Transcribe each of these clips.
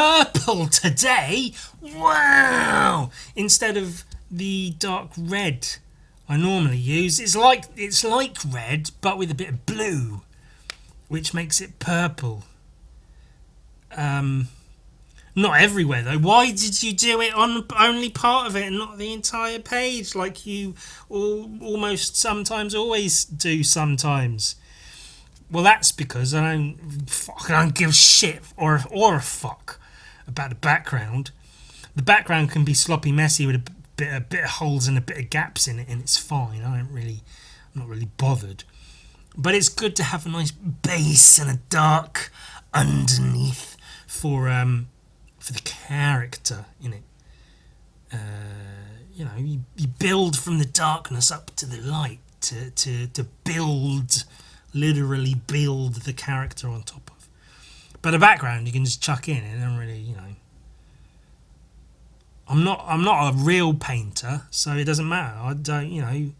purple today. Wow! Instead of the dark red I normally use. It's like red, but with a bit of blue, which makes it purple. Not everywhere though. Why did you do it on only part of it and not the entire page, like you almost sometimes always do sometimes? Well, that's because I don't give a shit or a fuck about the background. The background can be sloppy, messy with a bit of holes and a bit of gaps in it, and it's fine. I'm not really bothered. But it's good to have a nice base and a dark underneath for the character in it. You build from the darkness up to the light to build, literally build the character on top of. But the background you can just chuck in. It don't really, I'm not a real painter, so it doesn't matter. I don't,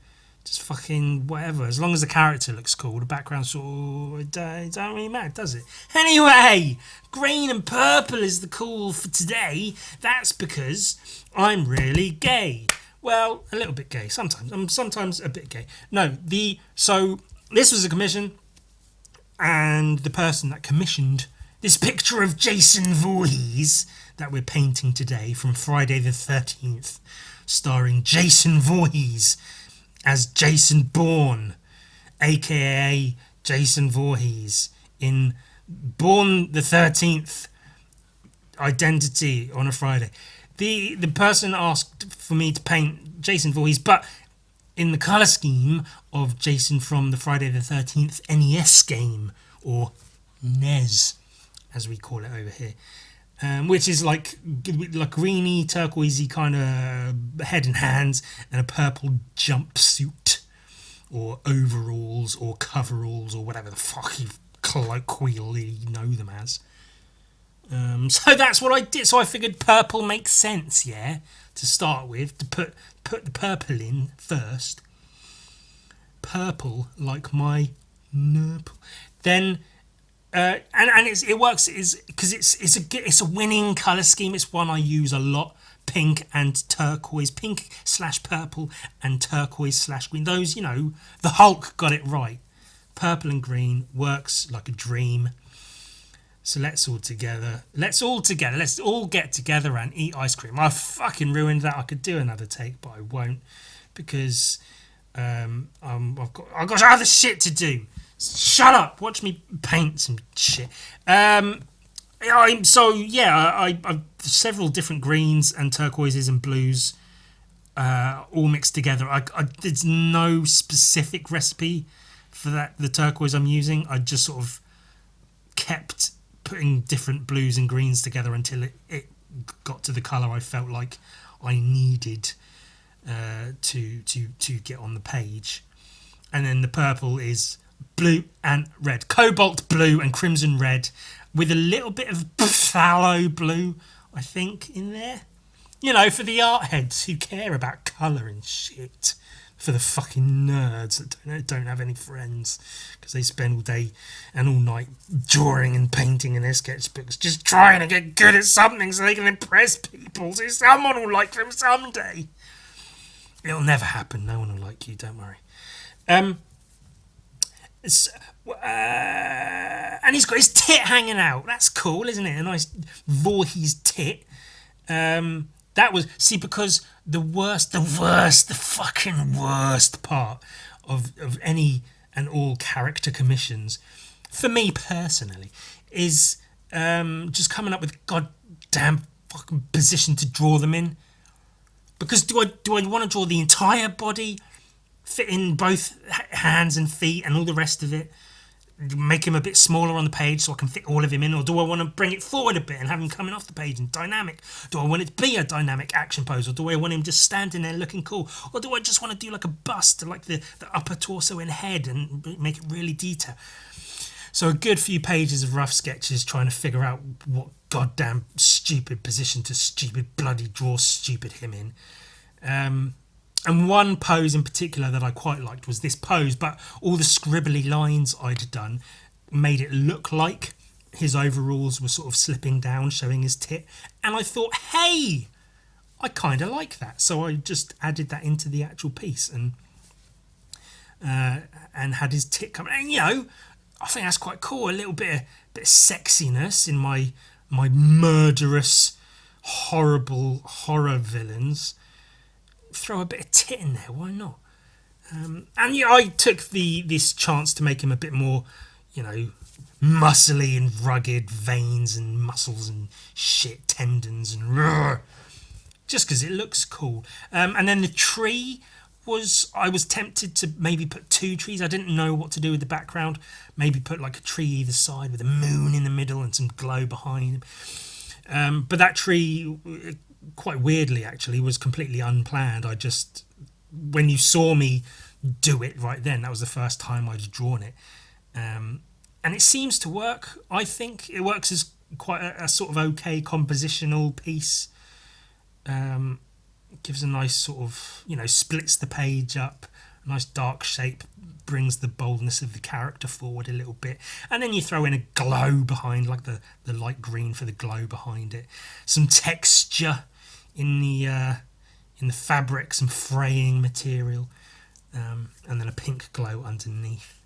just fucking whatever. As long as the character looks cool, the background it don't really matter, does it? Anyway, green and purple is the call for today. That's because I'm really gay. Well, a little bit gay sometimes. I'm sometimes a bit gay. So this was a commission, and the person that commissioned this picture of Jason Voorhees that we're painting today from Friday the 13th, starring Jason Voorhees as Jason Bourne, aka Jason Voorhees, in Born the 13th identity on a Friday. The person asked for me to paint Jason Voorhees, but in the colour scheme of Jason from the Friday the 13th NES game, or NES as we call it over here, which is like greeny, turquoisey kind of head and hands, and a purple jumpsuit, or overalls, or coveralls, or whatever the fuck you colloquially know them as. So that's what I did. So I figured purple makes sense, yeah, to start with, to put the purple in first. Purple, like my nurple. Then. And it works because it's a winning colour scheme. It's one I use a lot. Pink and turquoise, pink/purple and turquoise/green. Those, the Hulk got it right. Purple and green works like a dream. So let's all get together and eat ice cream. I fucking ruined that. I could do another take, but I won't because I've got other shit to do. Shut up! Watch me paint some shit. I've several different greens and turquoises and blues, all mixed together. There's no specific recipe for that. The turquoise I'm using, I just sort of kept putting different blues and greens together until it got to the colour I felt like I needed to get on the page. And then the purple is blue and red, cobalt blue and crimson red, with a little bit of phthalo blue, I think, in there. For the art heads who care about colour and shit. For the fucking nerds that don't have any friends because they spend all day and all night drawing and painting in their sketchbooks, just trying to get good at something so they can impress people, so someone will like them someday. It'll never happen. No one will like you, don't worry. And he's got his tit hanging out. That's cool, isn't it? A nice Voorhees tit. Because the fucking worst part of any and all character commissions, for me personally, is just coming up with a goddamn fucking position to draw them in. Because do I want to draw the entire body, fit in both hands and feet and all the rest of it, make him a bit smaller on the page so I can fit all of him in, or do I want to bring it forward a bit and have him coming off the page and dynamic? Do I want it to be a dynamic action pose, or do I want him just standing there looking cool, or do I just want to do like a bust, like the upper torso and head, and make it really detailed? So a good few pages of rough sketches trying to figure out what goddamn stupid position to stupid bloody draw stupid him in. And one pose in particular that I quite liked was this pose, but all the scribbly lines I'd done made it look like his overalls were sort of slipping down, showing his tit. And I thought, hey, I kind of like that. So I just added that into the actual piece and had his tit come. And, I think that's quite cool. A little bit of sexiness in my murderous, horrible horror villains. Throw a bit of tit in there, why not? And yeah, I took this chance to make him a bit more, muscly and rugged, veins and muscles and shit, tendons and just because it looks cool. And then the tree I was tempted to maybe put 2 trees. I didn't know what to do with the background. Maybe put like a tree either side with a moon in the middle and some glow behind him. But that tree, quite weirdly actually, was completely unplanned. When you saw me do it right then, that was the first time I'd drawn it. And it seems to work. I think it works as quite a sort of okay compositional piece. Gives a nice sort of, splits the page up, a nice dark shape, brings the boldness of the character forward a little bit. And then you throw in a glow behind, like the light green for the glow behind it. Some texture in the fabric, some fraying material, and then a pink glow underneath.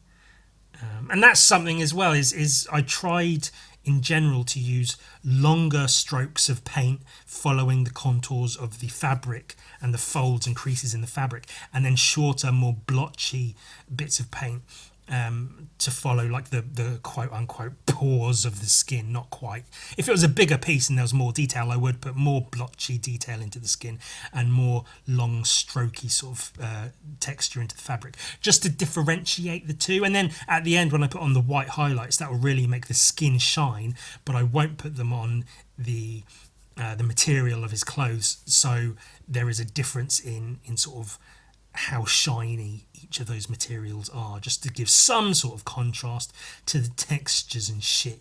And that's something as well, is I tried in general to use longer strokes of paint following the contours of the fabric and the folds and creases in the fabric, and then shorter, more blotchy bits of paint to follow like the quote unquote pores of the skin. Not quite. If it was a bigger piece and there was more detail, I would put more blotchy detail into the skin and more long strokey sort of texture into the fabric, just to differentiate the two. And then at the end, when I put on the white highlights, that will really make the skin shine, but I won't put them on the material of his clothes, so there is a difference in sort of how shiny each of those materials are, just to give some sort of contrast to the textures and shit.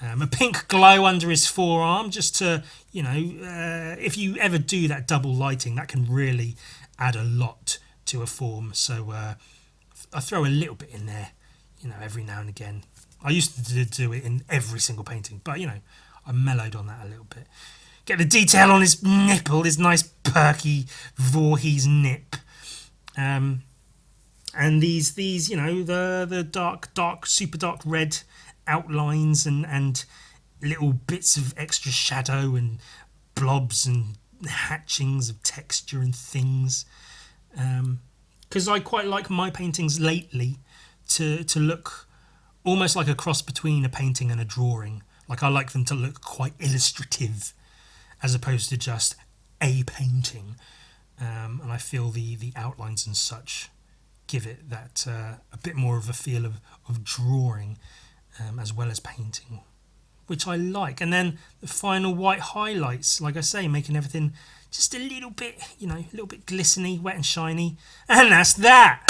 A pink glow under his forearm, just to, if you ever do that double lighting, that can really add a lot to a form. So I throw a little bit in there, every now and again. I used to do it in every single painting, but I mellowed on that a little bit. Get the detail on his nipple, his nice perky VOORHEES nip. And these the dark, super dark red outlines and little bits of extra shadow and blobs and hatchings of texture and things. Because I quite like my paintings lately to look almost like a cross between a painting and a drawing. Like, I like them to look quite illustrative as opposed to just a painting. And I feel the outlines and such give it that a bit more of a feel of drawing as well as painting, which I like. And then the final white highlights, like I say, making everything just a little bit, a little bit glistening, wet and shiny. And that's that.